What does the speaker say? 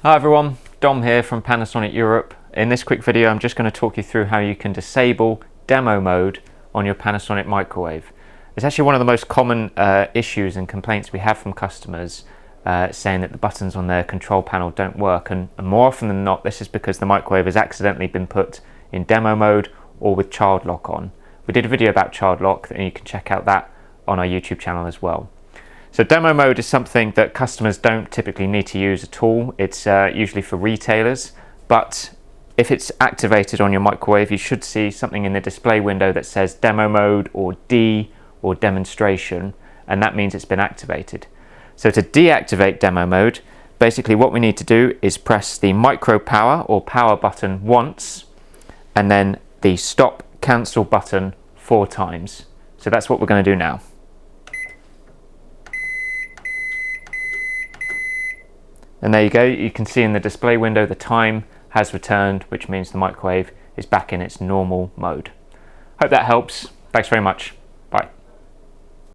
Hi everyone, Dom here from Panasonic Europe. In this quick video I'm just going to talk you through how you can disable demo mode on your Panasonic microwave. It's actually one of the most common issues and complaints we have from customers saying that the buttons on their control panel don't work, and more often than not this is because the microwave has accidentally been put in demo mode or with child lock on. We did a video about child lock and you can check out that on our YouTube channel as well. So demo mode is something that customers don't typically need to use at all. It's usually for retailers, but if it's activated on your microwave, you should see something in the display window that says demo mode or D or demonstration, and that means it's been activated. So to deactivate demo mode, basically what we need to do is press the micro power or power button once, and then the stop cancel button 4 times. So that's what we're going to do now. And there you go, you can see in the display window the time has returned, which means the microwave is back in its normal mode. Hope that helps. Thanks very much.